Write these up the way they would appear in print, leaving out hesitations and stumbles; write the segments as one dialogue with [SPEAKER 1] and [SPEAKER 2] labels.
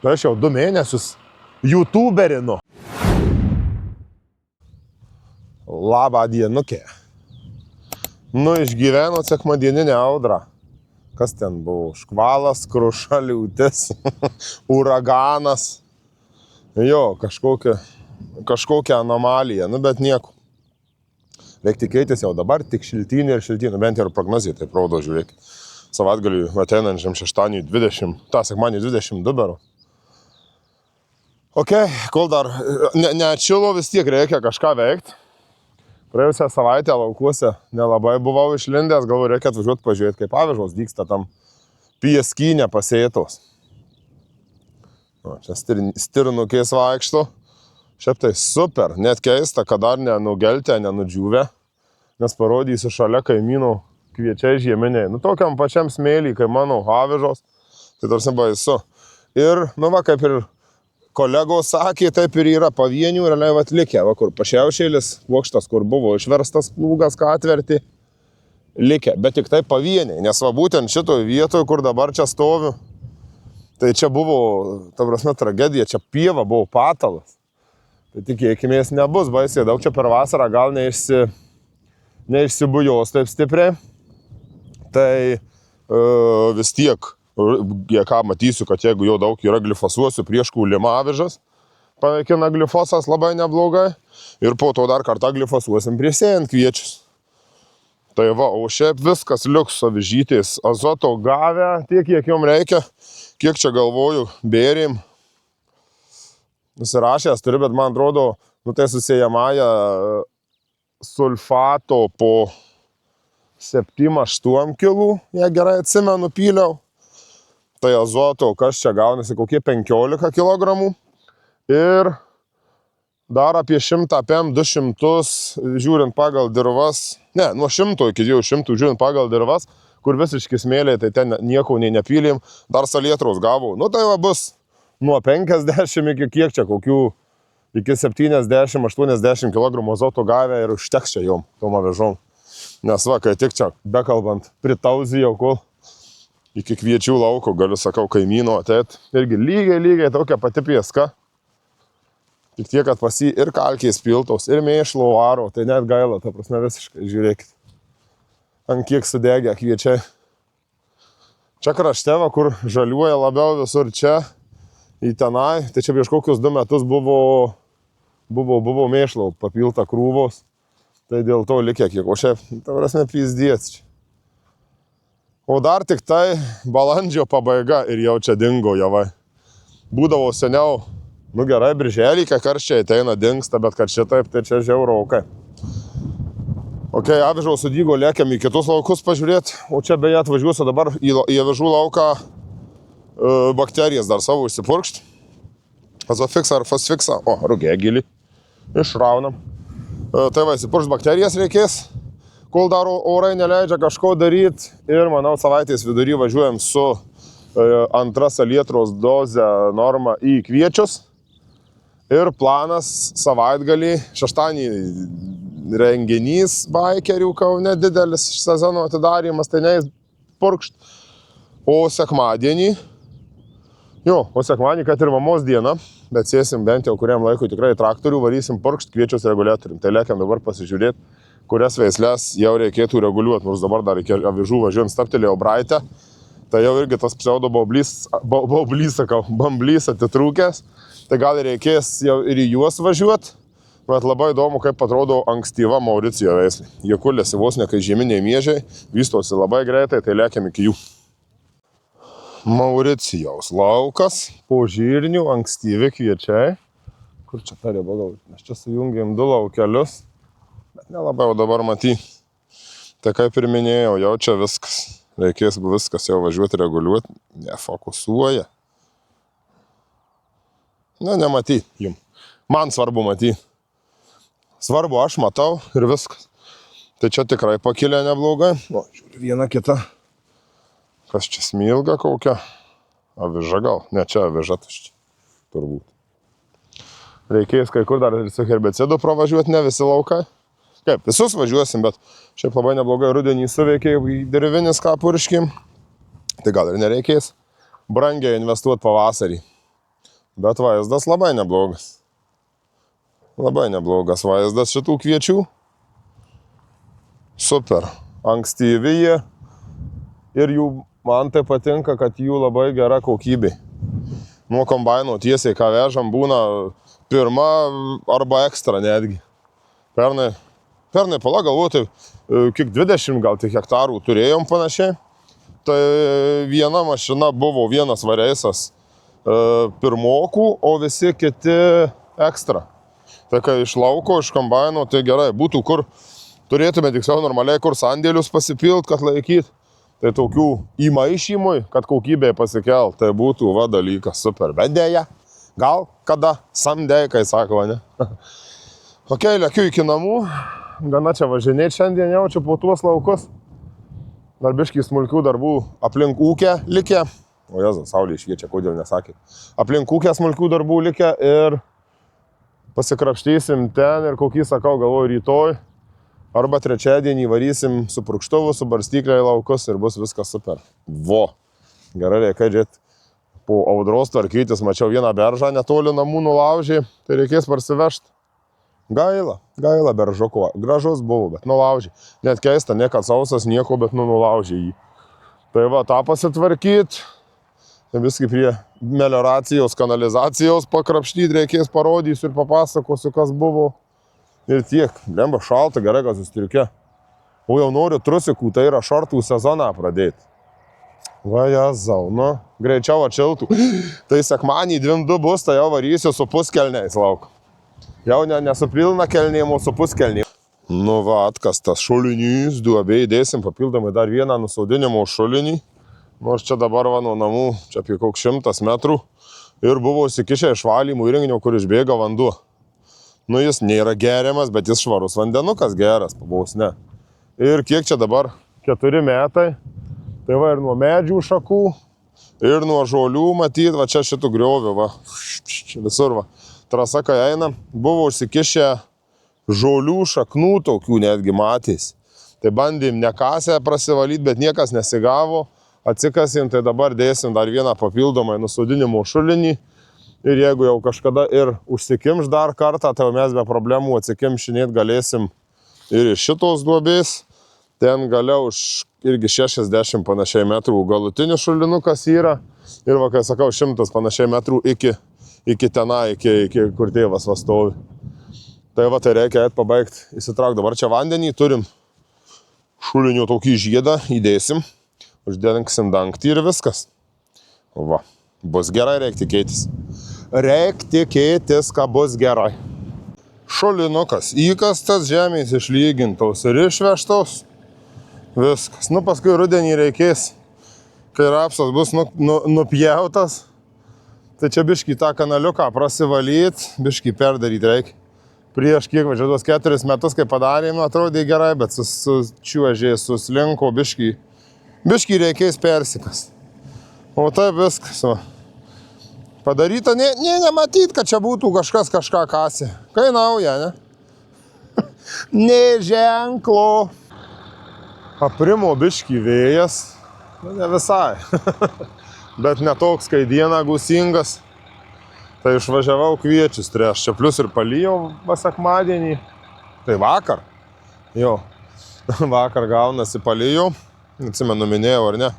[SPEAKER 1] Tai aš jau 2 mėnesius youtuberinu. Labą dienukę. Nu, išgyveno sekmadieninę audrą. Kas ten buvo? Škvalas, kruša, liūtis, uraganas. Jo, kažkokia anomalija, nu bet nieko. Reikia tikėtis jau dabar tik šiltynė ir šiltynė, bent ir prognozija, taip rodo, žiūrėk. Savaitgaliui ateinančiam šeštadieniui 20, tą sekmadienį 22 beru. Ok, kol dar neatšilo, vis tiek reikia kažką veikti. Praėjusią savaitę laukuose nelabai buvau išlindęs, galvoju, reikia atvažiuoti pažiūrėti, kaip avižos dygsta tam pieskynė pasėtos. Čia stirnukės vaikšto. Šiaip tai super, net keista, kad dar nenugeltę, nenudžiūvę, nes parodysiu šalia kaimynų kviečiai žieminiai. Nu, tokiam pačiam smėlį, kai mano avižos, tai tarsi baisu. Ir, nu va, kaip ir kolegos sakė, taip ir yra pavienių realiai atlikę, va, kur pašiaušėlis, plokštas, kur buvo išverstas plūgas, ką atverti, likę, bet tik tai pavieniai, nes va būtent šitoje vietoje, kur dabar čia stoviu, tai čia buvo, ta prasme, tragedija, čia pieva buvo patalas, tai tikėkimės nebus baisiai daug, čia per vasarą gal neišsibujos taip stipriai, tai vis tiek, ką matysiu, kad jeigu jau daug yra glifasuosiu prieš kūlimą avižas, paveikina glifosas labai neblogai ir po to dar kartą glifasuosim priesėjant kviečius. Tai va, o šiaip viskas liuks avižytės azoto gavę, tiek kiek jom reikia, kiek čia galvoju, bėrim. Nusirašęs turiu, bet man atrodo, nu tai susiejamąją sulfato po 7-8 kilų, jei gerai atsimenu, pyliau. Tai azoto, kas čia gaunasi, kokie 15 kg ir dar apie 100 PM 200 žiūrint pagal dirvas, ne, nuo 100 iki 200 žiūrint pagal dirvas, kur visiškai smėliai, tai ten nieko nei nepylim, dar salietros gavau. Nu tai va bus nuo 50 iki kiek čia, kokių iki 70-80 kg azoto gavę ir užteks čia jom, tom avižom. Nes va, kai tik čia bekalbant, pritauzijau, kol iki kviečių lauko, galiu, sakau, kaimyno ateit. Irgi lygiai tokia pati pieska. Tik tiek, kad pas jį ir kalkiais piltos, ir mėšlo varo, tai net gaila, ta prasme visiškai, žiūrėkit. Ant kiek sudegę kviečiai. Čia krašte, va, kur žaliuoja labiau visur čia, į tenai, tai čia prieš kokius 2 metus buvo mėšlo papilta krūvos. Tai dėl to likė kiek, o šiaip, ta prasme, pizdiec čia. O dar tik tai balandžio pabaiga ir jau čia dingo javai. Būdavo seniau, nu gerai, birželį, kai karščiai ateina, dingsta, bet kad šitaip, tai čia žiauraukai. Ok, avižos sudygo, lėkiam į kitus laukus pažiūrėti, o čia beje atvažiuosiu dabar į avižų lauką bakterijas dar savo išsipurkšti. Azofiksą ar fosfiksą, o, rugėgilį, išraunam. Tai va, išsipurkšti bakterijas reikės. Kol dar orai neleidžia kažko daryti ir, manau, savaitės vidury važiuojam su antra salietros doze norma į kviečius. Ir planas savaitgalį, šeštadienį renginys baikerių Kaune didelis sezono atidarymas, tai neis purkšt. O sekmadienį, kad ir mamos diena, bet sėsim bent jau kuriam laikui tikrai traktorių, varysim purkšt kviečius reguliatorium. Tai lėkiam dabar pasižiūrėti, kurias veislės jau reikėtų reguliuoti, nors dabar dar iki avižų važiuojant staptelėjau braitę, tai jau irgi tas pseudo bamblys atitrūkęs, tai gal reikės jau ir į juos važiuoti, bet labai įdomu, kaip atrodo ankstyva Mauricijo veislė. Jie kuliasi vos ne kai žieminiai miežiai, vystosi labai greitai, tai lėkiam iki jų. Mauricijaus laukas, po žirnių, ankstyvi kviečiai. Kur čia ta riba gal? Mes čia sujungėm 2 laukelius. Bet nelabai jau dabar maty. Tai kaip ir minėjau, jau čia viskas. Reikės viskas jau važiuoti reguliuoti. Nefokusuoja. Na, nematy jum. Man svarbu maty. Svarbu aš matau ir viskas. Tai čia tikrai pakilė neblogai. O, žiūrė, viena kita. Kas čia smilga kokia? Aviža gal? Ne, čia aviža tuščia. Turbūt. Reikės kai kur dar ir su herbicidu pravažiuoti, ne visi laukai. Kaip, visus važiuosim, bet šiaip labai neblogai rudenį suveikia dirvinis ką purškim. Tai gal ir nereikės brangiai investuoti pavasarį. Bet vaizdas labai neblogas. Labai neblogas vaizdas šitų kviečių. Super. Ankstyvi jie. Ir jų, man tai patinka, kad jų labai gera kokybė. Nuo kombaino tiesiai, ką vežam, būna pirma arba ekstra netgi. Pernai pala galvoti, kiek 20 gal tik hektarų turėjom panašiai. Tai viena mašina buvo vienas vareisas pirmokų, o visi kiti ekstra. Tai kai iš lauko, iš kombaino, tai gerai. Būtų kur, turėtume tiksliau normaliai, kur sandėlius pasipilt, kad laikyt. Tai tokių įmaišymui, kad kokybė pasikelt, tai būtų va dalykas super. Bet dėja, gal kada samdei, kai sako, ne? Ok, lėkiu iki namų. Gana čia važinėti šiandien jaučiu po tuos laukus. Dar biškį smulkių darbų aplink ūkę likę. O Jėzus, saulė šviečia, kodėl nesakė. Aplink ūkę smulkių darbų likę ir pasikrapštysim ten ir kokį sakau, galvoju, rytoj arba trečiadienį varysim su purkštuvu, su barstyklė į laukus ir bus viskas super. Vo, gerai reikia žiūrėti. Po audros tvarkytis, mačiau vieną beržą netoli namų nulaužė, tai reikės parsivežti. Gaila beržuko, gražus buvo, bet nulaužė. Net keista, ne kad sausas nieko, bet nulaužė jį. Tai va, tą pasitvarkyti, viskai prie melioracijos, kanalizacijos pakrapštyti reikės, parodysiu ir papasakosiu, kas buvo. Ir tiek, lemba šalta, gerai, kad sustriukė. O jau noriu trusikų, tai yra šortų sezoną pradėti. Va, jazau, nu, greičiau atšiltų. Tai sekmanį 2 bus, tai jau varysiu su puskelniais lauk. Jau ne su pilna kelnėm, o su puskelnėm. Nu va, atkastas šulinys, duobė įdėsim papildomai dar vieną nusaudinimo šulinį. Nors čia dabar va nuo namų, čia apie koks 100 metrų. Ir buvo įsikišę išvalymų įrenginio, kur išbėga vanduo. Nu, jis nėra geriamas, bet jis švarus vandenukas geras, pabos, ne. Ir kiek čia dabar? 4 metai. Tai va ir nuo medžių šakų, ir nuo žolių matyt, va čia šitų griovių, va. Visur, va. Trasa, kai eina, buvo užsikišę žolių šaknų tokių netgi matys. Tai bandėm nekasę prasivalyti, bet niekas nesigavo. Atsikasim, tai dabar dėsim dar vieną papildomai nusodinimo šulinį. Ir jeigu jau kažkada ir užsikimš dar kartą, tai mes be problemų atsikimšinėti galėsim ir iš šitos duobės. Ten galiau už irgi 60 panašiai metrų galutinis šulinukas yra. Ir va, kai sakau, 100 panašiai metrų iki tenai, iki kur tėvas va stovi. Tai va, tai reikia pabaigti, įsitraukti. Dabar čia vandenį turim šulinio tokį žiedą, įdėsim, uždengsim dangtį ir viskas. Va, bus gerai, reikia tikėtis. Reik tikėtis, kad bus gerai. Šulinukas įkastas, žemės išlygintos ir išvežtos. Viskas. Nu, paskui rudenį reikės, kai rapsas bus nupjautas. Tai čia biškį tą kanaliuką prasivalyti, biškį perdaryti reikia. Prieš kiek važiuotos 4 metus, kai padarėm, atrodė gerai, bet sučiuožė, suslinko, biškį reikės persikas. O taip viskas, va. Padaryta, nematyt, kad čia būtų kažkas kažką kasė. Kai nauja, ne? Nė ženklo. Aprimo biškį vėjas. Ne visai. Bet netoks, kai diena gūsingas. Tai išvažiavau kviečius treš. Čia plius ir palijau sekmadienį. Tai vakar. Jo. Vakar gaunasi palijau. Atsimenu, minėjau, ar ne?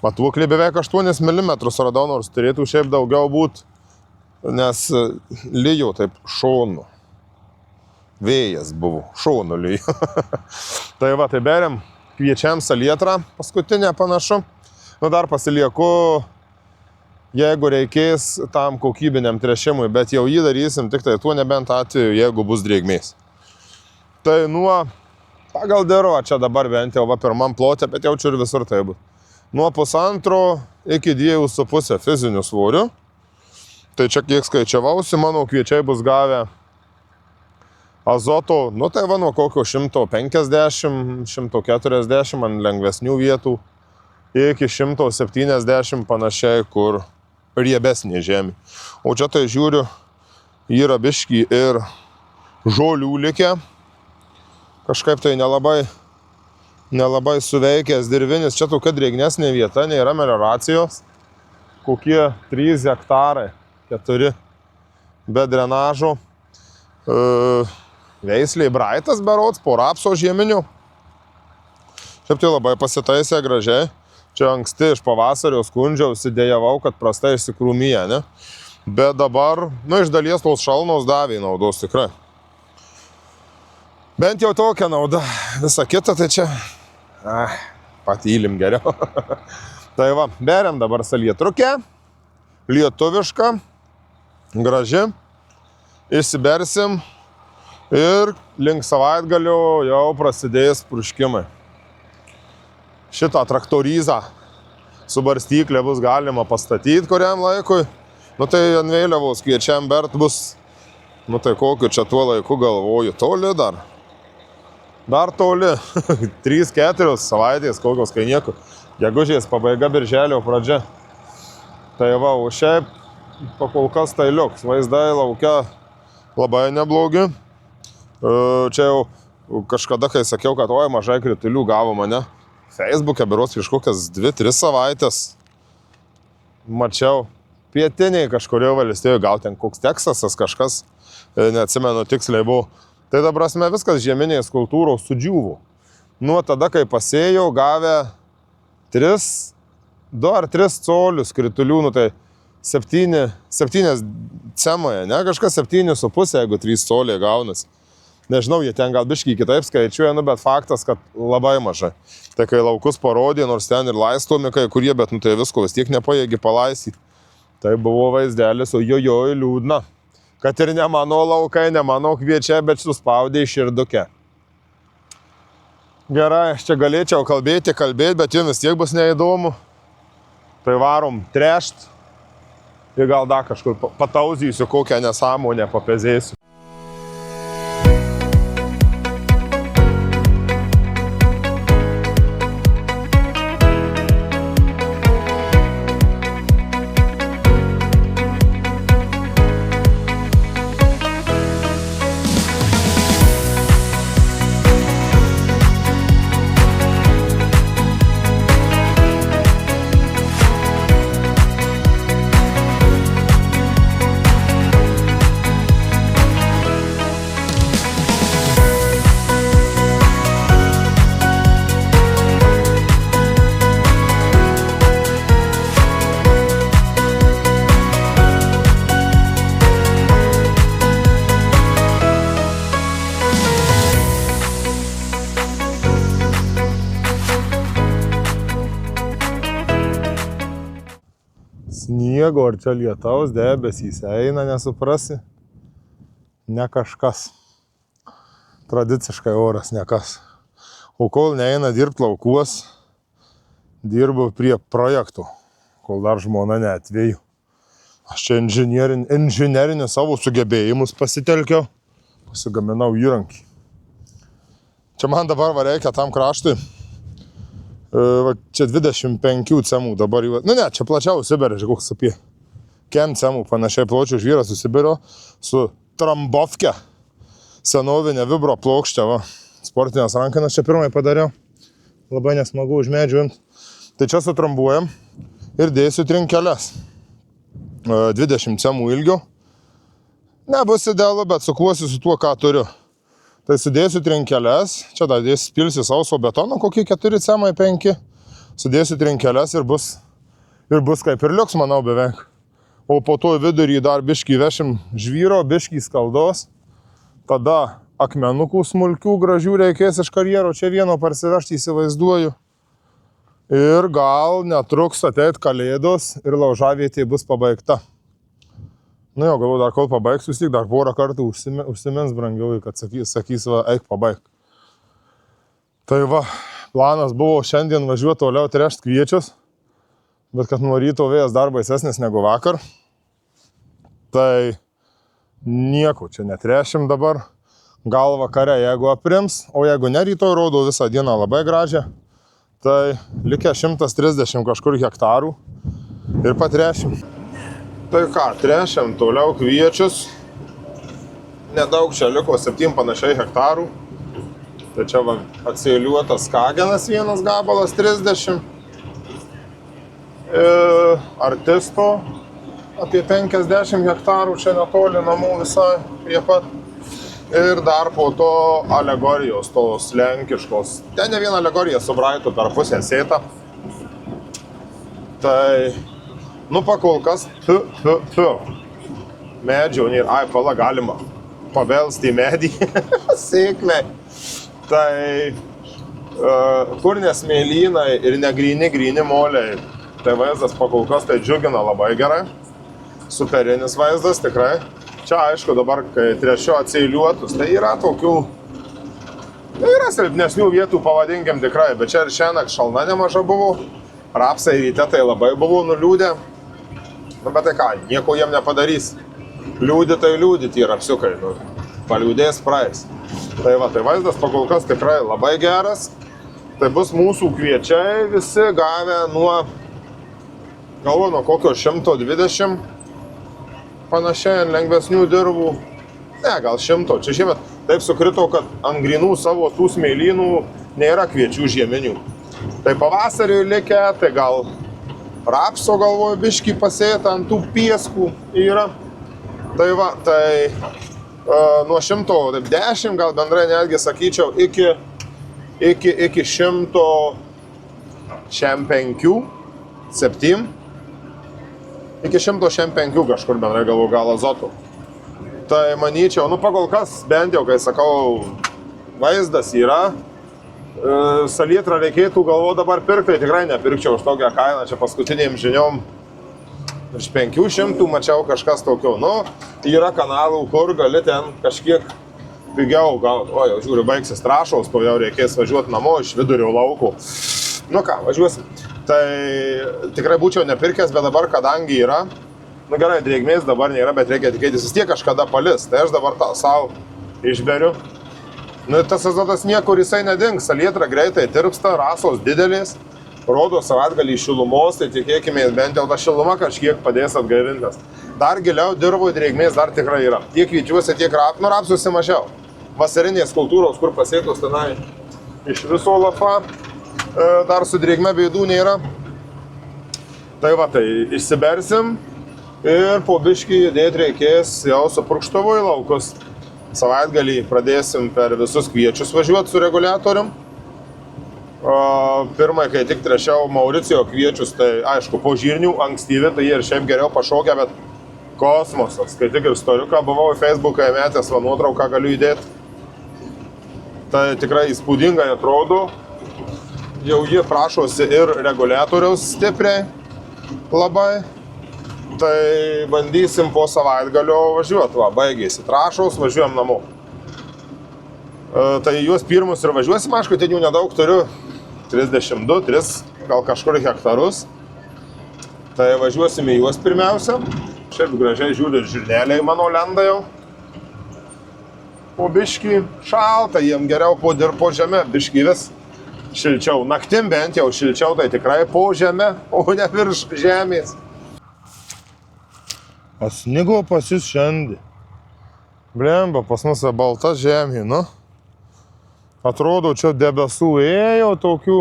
[SPEAKER 1] Matuoklį beveik 8 mm radau, nors turėtų šiaip daugiau būt, nes lyjo taip šonu. Vėjas buvo, šonu lyjo. Tai va, tai beriam kviečiam salietrą, paskutinę panašu. Nu, dar pasilieku, jeigu reikės tam kokybiniam trešimui, bet jau jį darysim tik tai tuo nebent atveju, jeigu bus drėgmės. Tai nuo, pagal dirvą čia dabar bent jau va pirmam plote, bet jaučiu ir visur tai bus. Nuo 1,5 iki 2,5 fizinių svorių. Tai čia kiek skaičiavausi, mano kviečiai bus gavę azoto, nu tai va nuo kokio 150, 140 ant lengvesnių vietų iki 170 panašiai, kur riebesnė žemė. O čia tai žiūriu, yra biškį ir žolių likę. Kažkaip tai nelabai suveikęs dirvinis. Čia tokia drėgnesnė vieta, nėra melioracijos. Kokie 3 hektarai. 4 be drenažo. Veisliai Braitas berods, po rapso žieminių. Šiaip tai labai pasitaisė gražiai. Čia anksti iš pavasario skundžiausi, dėjavau, kad prastai išsikrūmyje, ne? Bet dabar, iš dalies tos šalnos davė naudos tikrai. Bent jau tokia nauda. Visa kita tai čia, patylim geriau. Tai va, beriam dabar salietrukę, lietuvišką, graži, išsibersim ir link savaitgalio jau prasidės purškimai. Šitą traktorizą su barstyklė bus galima pastatyti kuriam laikui. Tai ant vėliavos kviečiam bert bus, tai kokiu čia tuo laiku galvoju, toli dar. Dar toli, 3-4 savaitės, kokios kai nieko. Gegužės pabaiga, birželio pradžia. Tai va, o šiaip pakol kas tai liuks. Vaizdai laukia labai neblogi. Čia jau kažkada, kai sakiau, kad mažai kritulių gavo mane. Facebook'e berods prieš kokias 2-3 savaitės. Mačiau pietiniai kažkurio valstijoje, gal ten koks Teksasas kažkas, neatsimenu tiksliai buvo. Tai dabar viskas žieminės kultūros sudžiūvo. Nuo tada, kai pasėjau, gavę 2 ar 3 colius kritulių, tai 7 cemoje, ne? Kažkas 7,5, jeigu 3 coliai gaunas. Nežinau, jie ten gal biškį kitaip skaičiuoja, bet faktas, kad labai mažai. Tai kai laukus parodė, nors ten ir laistomi kai kurie, bet tai visko vis tiek nepajėgi palaisyti. Tai buvo vaizdelis, o jojoj liūdna. Kad ir ne mano laukai, ne mano kviečia, bet suspaudė į širdukę. Gerai, aš čia galėčiau kalbėti, bet jums vis tiek bus neįdomu. Tai varom trešt ir gal dar kažkur patauzysiu, kokią nesąmonę papezėsiu. Sniego ar čia lietaus debesys eina, nesuprasi. Ne kažkas. Tradiciškai oras nekas. O kol neeina dirbti laukuos, dirbu prie projektų, kol dar žmona neatvėjų. Aš čia inžinerinį savo sugebėjimus pasitelkiau, pasigaminau įrankį. Čia man dabar reikia tam kraštui. Čia 25 cemų dabar jau, čia plačiau Sibirė, koks apie kem cemų panašiai pločių žvyras su Sibirio, su trambovke, senovinė vibro plokštė, sportinės rankinas čia pirmai padariau, labai nesmagu už medžių imt. Tai čia sutrambuojam ir dėsiu trinkeles, 20 cemų ilgio, nebus idealu, bet sukuosiu su tuo, ką turiu. Tai sudėsiu trinkeles, čia dar spilsiu sauso betono, kokie 4 cemai 5, sudėsiu trinkeles ir bus kaip ir liuks, manau, beveik. O po to vidurį dar biškį vešim žvyro, biškį skaldos, tada akmenukų smulkių gražių reikės iš karjero, čia vieno parsivežti įsivaizduoju. Ir gal netruks ateit kalėdos ir laužavietė bus pabaigta. Jau, galvoju, dar kol pabaigsiu, vis tik dar porą kartų užsimins brangiau, kad sakys, eik pabaig. Tai va, planas buvo šiandien važiuoti toliau trešt kviečius, bet kad nuo ryto vėjas dar baisesnis negu vakar. Tai nieko, čia netrešim dabar, gal vakare, jeigu aprims, o jeigu ne, rytoj rodo visą dieną labai gražią, tai likę 130 kažkur hektarų ir patrešim. Tai ką, trešiam toliau kviečius, nedaug čia liko, 7 panašiai hektarų. Tai čia atsėliuotas kagenas vienas gabalas 30, artisto apie 50 hektarų čia netoli namų visai prie pat. Ir dar po to alegorijos, tos lenkiškos. Ten ne viena alegorija su Braitu per pusę sėta. Tai, nu pakol kas, medžiau, ai, pala galima pabelsti į medį, sėkmei. Tai kur nesmėlynai ir negryni moliai, tai vaizdas pakol kas tai džiugina labai gerai. Superinis vaizdas, tikrai. Čia aišku dabar, kai trečio atsėliuotus, tai yra tokių, tai yra silpnesnių vietų, pavadinkim tikrai, bet čia ir šiandien šalna nemaža buvo, rapsai ryte tai labai buvo nuliūdę, bet tai ką, nieko jiem nepadarys, liūdi tai liūdi tie rapsiukai, paliūdės praeis. Tai va, tai vaizdas pakol kas tikrai labai geras, tai bus mūsų kviečiai visi gavę nuo, galvo, nuo kokio 120, panašiai ant lengvesnių dirvų, ne, gal 100, čia šiemet taip sukrito, kad ant grynų savo tų smėlynų nėra kviečių žieminių. Tai pavasarį likę, tai gal rapso galvoju biškį pasėta ant tų pieskų yra. Tai va, tai nuo 110, gal bendrai netgi sakyčiau, iki 105, 7. Iki 105 kažkur bendrai galų gal azotų. Tai manyčiau, nu pagal kas, bent jau, kai sakau, vaizdas yra, salietrą reikėtų galvo dabar pirkti, tai tikrai nepirkčiau už tokią kainą, čia paskutiniam žiniom. Iš 500 mačiau kažkas tokio, nu, yra kanalų, kur gali ten kažkiek pigiau gauti. O, jau žiūriu, baigsis trąšos, to jau reikės važiuoti namo iš vidurio laukų. Nu ką, važiuosim. Tai tikrai būčiau nepirkęs, bet dabar, kadangi yra, nu gerai, drėgmės dabar nėra, bet reikia tikėtis vis tiek kažkada palis. Tai aš dabar savo išberiu. Nu, tas azotas niekur jisai nedings, salietra greitai tirpsta, rasos didelės, rodo savaitgalį šilumos, tai tikėkime, bent jau ta šiluma kažkiek padės atgaivintas. Dar giliau dirvoje drėgmės dar tikrai yra. Tiek kviečiuose, tiek rapsuose mažiau. Vasarinės kultūros, kur pasėtos tenai iš viso lafa. Dar su drėgme bėdų nėra. Tai va, tai išsibersim ir po biškį judėti reikės jau su purkštuvu į laukus. Savaitgalį pradėsim per visus kviečius važiuoti su reguliatorium. Pirmai, kai tik trešiau Mauricijo kviečius, tai aišku, po žirnių ankstyvi, tai jie ir šiaip geriau pašokia, bet kosmosas. Kai tik ir storiuką buvau į Facebooką įmetęs, va nuotrauką galiu įdėti. Tai tikrai įspūdingai atrodo. Jau jie prašosi ir reguliatoriaus stipriai labai. Tai bandysim po savaitgalio važiuoti. Va, baigėsi trąšos, važiuojam namo. Tai juos pirmus ir važiuosim, aišku, ten jų nedaug turiu. 32, 3, gal kažkur hektarus. Tai važiuosim į juos pirmiausia. Šiaip gražiai žiūri ir žirneliai mano lenda jau. Po biškį šalta, jiem geriau po žemę, biškį vis. Šilčiau. Naktim bent jau šilčiau, tai tikrai po žemę, o ne virš žemės. Pasnigo pas jūs šiandien. Blemba, pas mus balta žemė, nu. Atrodo, čia debesų ėjo tokių.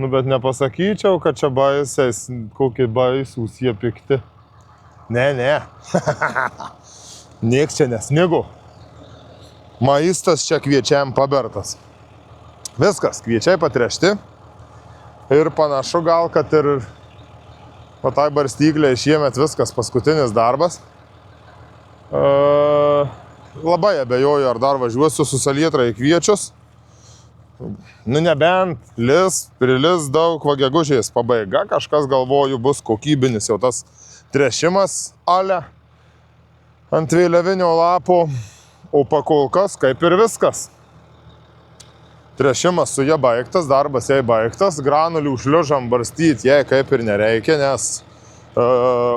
[SPEAKER 1] Nu, bet nepasakyčiau, kad čia baisiais, kokie baisūs jie pikti. Ne. Nieks čia nesnigo. Maistas čia kviečiam pabertas. Viskas, kviečiai patrešti ir panašu gal, kad ir patai barstyklė šiemet viskas paskutinis darbas. Labai abejoju, ar dar važiuosiu su salietra į kviečius. Nu nebent prilis daug, va gegužės pabaiga, kažkas galvoju bus kokybinis jau tas trešimas ale ant vėliavinio lapo, o pakol kas kaip ir viskas. Trešimas su jie baigtas, darbas jai baigtas, granulių šliužam barstyti jai kaip ir nereikia, nes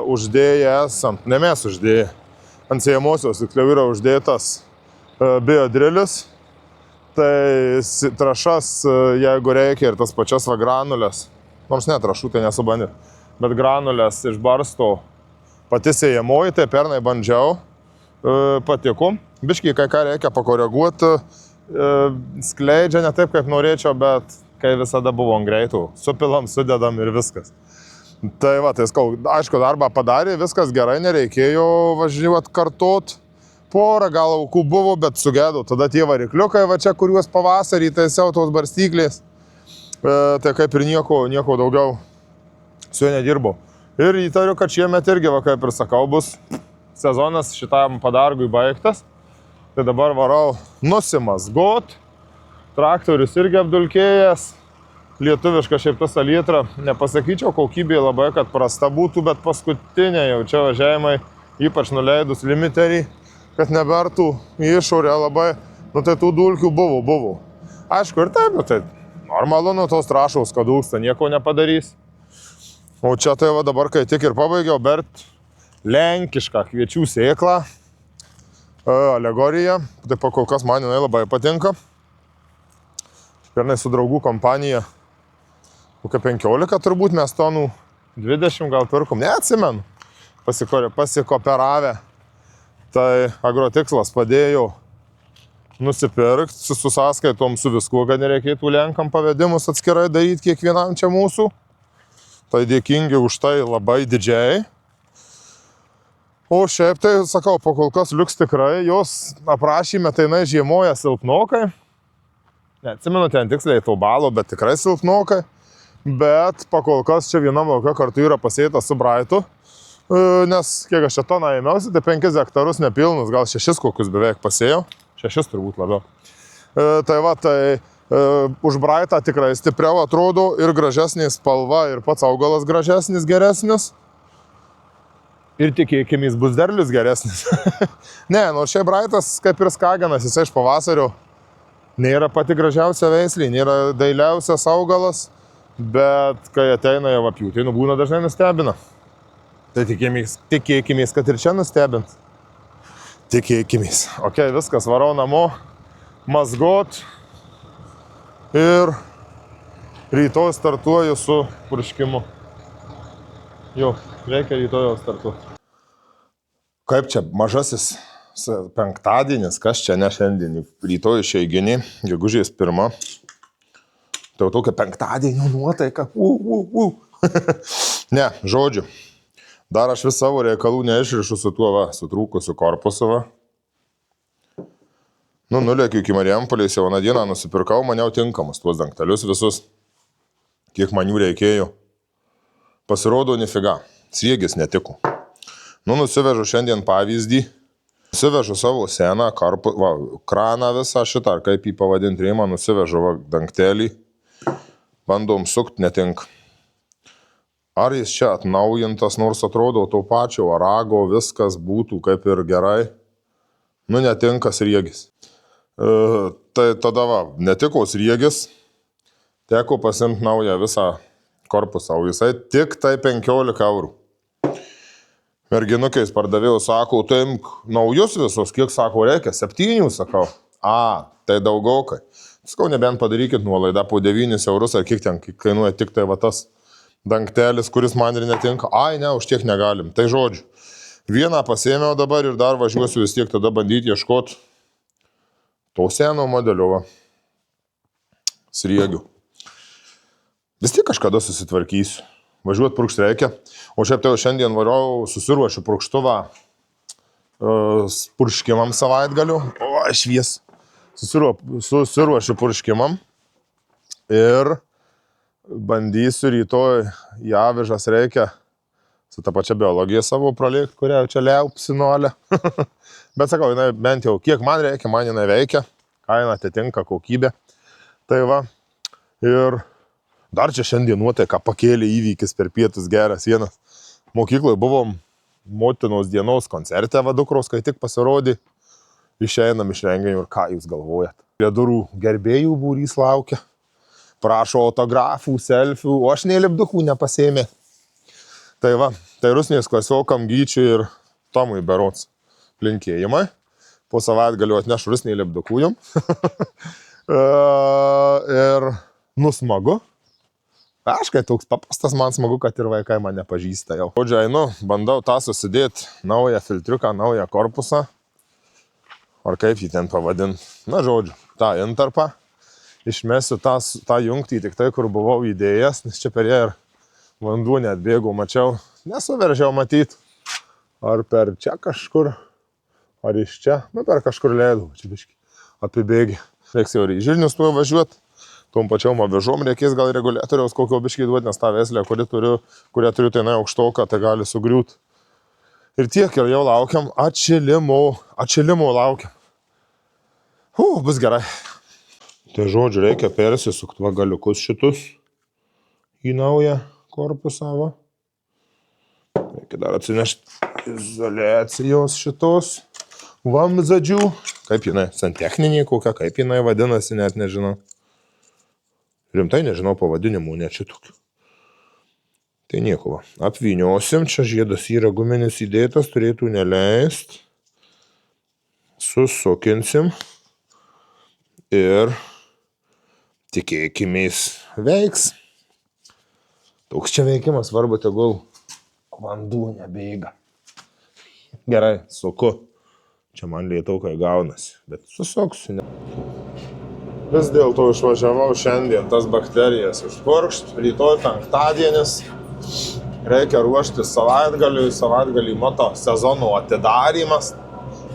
[SPEAKER 1] uždėjęs, ne mes uždėję, ant siejamosios tiksliau yra uždėtas biodrilis, tai trašas, jeigu reikia, ir tas pačias va granulės, nors ne trašų, tai nesubandė, bet granulės išbarsto pati siejamoji, tai pernai bandžiau, patiko, biškį kai ką reikia pakoreguoti, skleidžia ne taip, kaip norėčiau, bet kai visada buvo ant greitų. Supilam, sudedam ir viskas. Tai va, tai skau, aišku, darbą padarė, viskas gerai, nereikėjo važiuoti kartot. Porą gal aukų buvo, bet sugedau. Tada tie varikliukai, va čia, kuriuos pavasarį taisiau tos barstyklės. Tai kaip ir nieko daugiau su juo nedirbau. Ir įtariu, kad šiemet irgi, va, kaip ir sakau, bus sezonas šitam padargui baigtas. Tai dabar varau nusimazgot. Traktorius irgi apdulkėjęs. Lietuviška šiaip tas alitra. Nepasakyčiau, kokybė labai, kad prasta būtų, bet paskutinė jau čia važiavimai, ypač nuleidus limiterį, kad nebertų į išorę labai. Nu tai tų dulkių buvo. Aišku, ir taip, tai normalu, nu tos trąšaus, kad dūksta, nieko nepadarys. O čia tai va dabar, kai tik ir pabaigiau, bert lenkišką kviečių sėklą, alegoriją. Tai pakol kas man jinai labai patinka. Pernai su draugų kompanija, kokia 15 turbūt mes tonų, 20 gal pirkom, neatsimenu, pasikoperavę. Tai Agrotikslas padėjo nusipirkti su sąskaitom, su viskuo, kad nereikėtų Lenkam pavedimus atskirai daryti kiekvienam čia mūsų. Tai dėkingi už tai labai didžiai. O šiaip tai, sakau, pakol kas liuks tikrai, jos aprašyme tai jinai žiemoja silpnokai. Neatsimenu ten tiksliai to balo, bet tikrai silpnokai. Bet pakol kas čia vienam lauke kartu yra pasėta su braitu. Nes kiek aš čia toną ėmiausi, tai 5 hektarus nepilnus, gal 6 kokius beveik pasėjau. 6 turbūt labiau. Tai va, tai už braitą tikrai stipriau atrodo ir gražesnė spalva, ir pats augalas gražesnis, geresnis. Ir tikėkime, jis bus derlius geresnis. Ne, nors šiaip braitas, kaip ir skagenas, jisai iš pavasario nėra pati gražiausia veislė, nėra dailiausias augalas, bet kai ateina jau apjūtai, būna dažnai nustebina. Tai tikėkime, kad ir čia nustebins. Tikėkime. Ok, viskas, varau namo, mazgot ir rytoj startuoju su purškimu. Jau, reikia rytoj jau startuoti. Kaip čia mažasis penktadienis, kas čia ne šiandien, rytoj išeiginį, gegužės 1. Tai jau tokia penktadienio nuotaika. Ne, žodžiu. Dar aš vis savo reikalų neišrišu su tuo va, sutrūkusiu korpusu va. Nu, nulėkiu iki Marijampolės, jau vieną dieną nusipirkau, man jau tinkamus tuos dangtelius visus, kiek man jų reikėjo. Pasirodo, nifiga, sriegis netiko. Nu, nusivežu šiandien pavyzdį, nusivežu savo seną kraną visą šitą, ar kaip jį pavadinti reimą, nusivežu va, dangtelį, bandom sukt, netinka. Ar jis čia atnaujintas, nors atrodo to pačio arago, viskas būtų kaip ir gerai. Nu, netinka sriegis. Tai tada va, netiko sriegis, teko pasimti naują visą korpusą, o jisai tik tai 15 eurų. Merginukiais pardavėjau, sako, tai naujus visus, kiek sako reikia, 7, sakau. Tai daugokai. Sakau, nebent padarykit nuolaidą po 9 eurus, ar kiek ten kainuoja tik tai va tas dangtelis, kuris man ir netinka. Ne, už tiek negalim. Tai žodžiu, vieną pasėmiau dabar ir dar važiuosiu vis tiek tada bandyti ieškoti to seno modelio sriegių. Vis tiek kažkada susitvarkysiu. Važiuoti purkšti reikia. O šiaip tai šiandien varau, susiruošiu purkštuvą purškimam savaitgaliu. Švies. Susiruošiu purškimam ir bandysiu rytoj į avižas reikia su ta pačia biologija savo pralėkti, kurią čia liaupsinolė. Bet sakau, jinai bent jau kiek man reikia, man jinai veikia, kaina atitinka kokybė. Tai va, ir dar čia šiandien nuotaika pakėlė įvykis per pietus geras vienas. Mokykloje buvom motinos dienos koncerte vadukros, kai tik pasirodė. Išeinam iš renginio ir ką jūs galvojat? Prie durų gerbėjų būrys laukia. Prašo autografų, selfių, o aš nei lipdukų nepasėmė. Tai va, tai Rusnės klasiokam Gyčiui ir Tomui berods linkėjimai. Po savaitgaliu atnešu Rusnei lipdukų jum. Ir nusmagu. Aš kai toks paprastas, man smagu, kad ir vaikai mane pažįsta jau. Žodžiu, einu, bandau tą susidėti naują filtriuką, naują korpusą. Ar kaip jį ten pavadint. Na, žodžiu, tą intarpą. Išmesiu tą jungtį tik tai, kur buvau įdėjęs, nes čia per ją ir vanduo net bėgau, mačiau, nesuveržiau matyti, ar per čia kažkur, ar iš čia, nu per kažkur leidau, čia biškai apibėgi. Reiks jau į Žirnius tuo važiuoti, tom pačiom avižom reikės gal reguliatoriaus kokio biškai duoti, nes tą veslę, kurią turiu, tai aukštoką, tai gali sugriūti. Ir tiek, ir jau laukiam atšilimo laukiam. Bus gerai. Tai žodžiu, reikia persisukti vagaliukus šitus į naują korpusą. Reikia dar atsinešti izoliacijos šitos vamzdžių. Kaip jinai, santechninė kokia, kaip jinai vadinasi, net nežinau. Rimtai nežinau pavadinimų, net šitokių. Tai nieko, apvyniosim, čia žiedas yra guminis įdėtas, turėtų neleist. Susukinsim ir tikėkimės veiks. Toks čia veikimas, svarbu tegul vanduo nebėga. Gerai, suku. Čia man lietaukai gaunasi, bet susuksiu. Vis dėlto išvažiavau šiandien tas bakterijas išpurkšt. Rytoj penktadienis. Reikia ruoštis savaitgalį moto sezono atidarymas.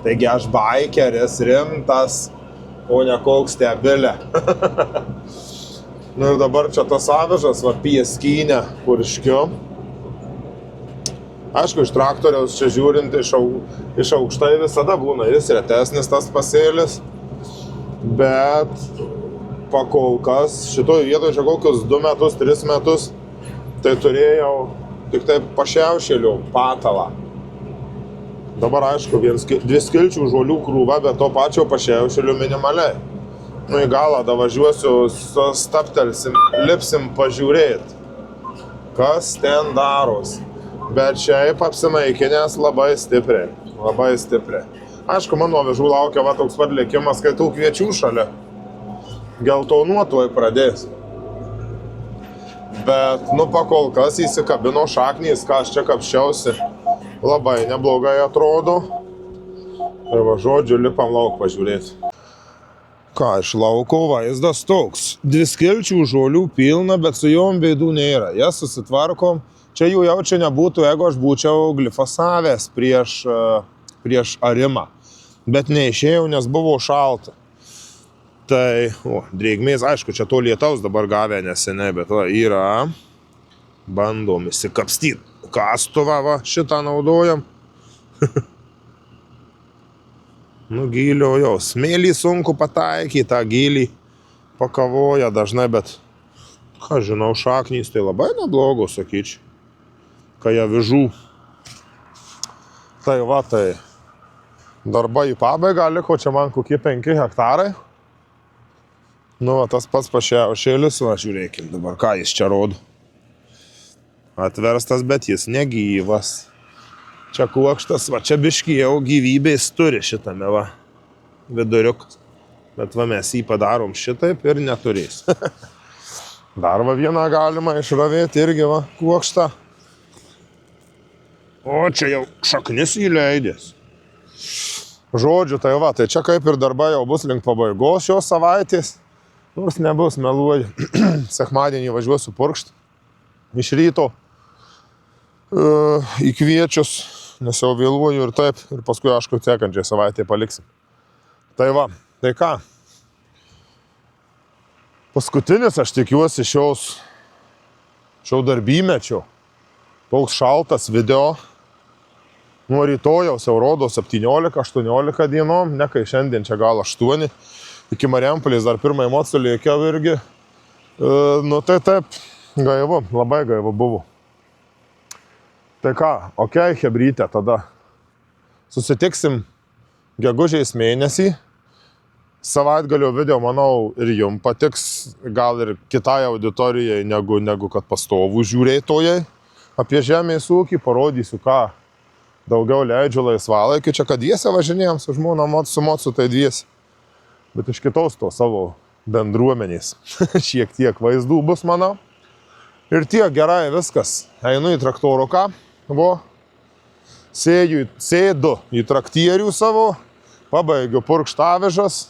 [SPEAKER 1] Taigi aš baikeris rimtas, o ne koks tebilė. Nu ir dabar čia tas avižas, pieskynė purškiu. Aišku, iš traktoriaus čia žiūrint iš aukštai visada būna, jis retesnis tas pasėlis. Bet pakol kas šitoj vietoj čia kokius 2 metus, 3 metus, tai turėjau tik taip pašiaušėlių patalą. Dabar aišku, 2 skilčių žolių krūva, bet to pačio pašiaušėlių minimaliai. Nu į galą davažiuosiu, staptelsim, lipsim pažiūrėti, kas ten daros. Bet šiaip apsinaikinęs labai stipriai. Aišku, mano avižų laukia toks pat likimas, kai tų kviečių šalia. Geltonuotoj pradės. Bet, pakol kas įsikabino šaknys, ką aš čia kapščiausi, labai neblogai atrodo. Ir žodžiu, lipam lauk pažiūrėti. Ką, iš lauko vaizdas toks. 2 skilčių žolių pilna, bet su jom bėdų nėra. Jas susitvarkom. Čia jų jau nebūtų, jeigu aš būčiau glifosavęs prieš arimą. Bet neišėjau, nes buvo šalta. Tai, drėgmės, aišku, čia to lietaus dabar gavę neseniai, bet yra. Bandom įsikapstyti. Kastuvą, šitą naudojam. Nu, gylio jau. Smėlį sunku pataikyti, tą gylį pakavoja dažnai, bet, ką žinau, šaknys tai labai neblogos, sakyčiau. Kai avižų. Tai tai darbai į pabaigą liko, čia man kokie 5 hektarai. Nu, tas pats pašiaušėlis, žiūrėkim dabar, ką jis čia rodo. Atverstas, bet jis negyvas. Čia kuokštas, čia biškį jau gyvybės turi šitame, viduriukas. Bet mes jį padarom šitaip ir neturės. Dar vieną galima išravėti irgi, kuokštą. O čia jau šaknis įleidės. Žodžiu, tai tai čia kaip ir darbai jau bus link pabaigos šios savaitės. Nors nebus, meluoju. Sekmadienį važiuosiu purkšt iš ryto į kviečius, nes jau vėluoju ir taip. Ir paskui, aišku, sekančią savaitę paliksim. Tai tai ką? Paskutinis, aš tikiuosi, šio darbymečio. Toks šaltas video. Nuo rytojaus jau rodo 17-18 dienom, ne kai šiandien čia gal 8. Iki Marijampolės dar pirmąjį mocų lėkiau irgi. Nu tai taip, gaivu, labai gaivu buvo. Tai ką, okei, hebrytė, tada susitiksim gegužės mėnesį. Savaitgalio video, manau, ir jums patiks, gal ir kitai auditorijai, negu kad pastovų žiūrėtojai. Apie žemės ūkį parodysiu, ką daugiau leidžiu laisvalaikiu. Čia, kad dviese važinėjom su žmona, su mocu, tai dviese. Bet iš kitos to savo bendruomenės šiek tiek vaizdų bus, manau. Ir tiek, gerai, viskas. Einu į traktoruką, sėdu į traktierių savo, pabaigiu purkštavežas,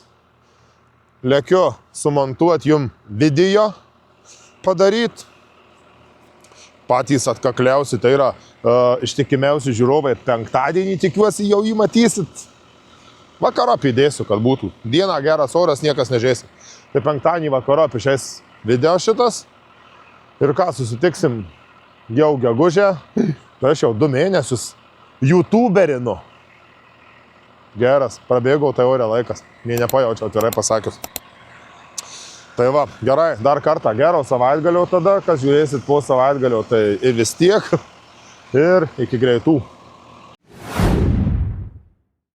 [SPEAKER 1] lekiu sumontuoti jum video padaryti. patys atkakliausi, tai yra ištikimiausi žiūrovai. Penktadienį tikiuosi jau jį matysit. Vakarop įdėsiu, kad būtų. Dieną geras oras, niekas nežėsi. Tai penktadienį vakarop išeis video šitas. Ir ką, susitiksim jau gegužę. Tai aš jau 2 mėnesius YouTuberinu. Geras, prabėgau tai ore laikas. Nė nepajaučiau, atvirai pasakius. Tai va, gerai, dar kartą gero savaitgalio tada, kas žiūrėsit po savaitgalio, tai ir vis tiek. Ir iki greitų.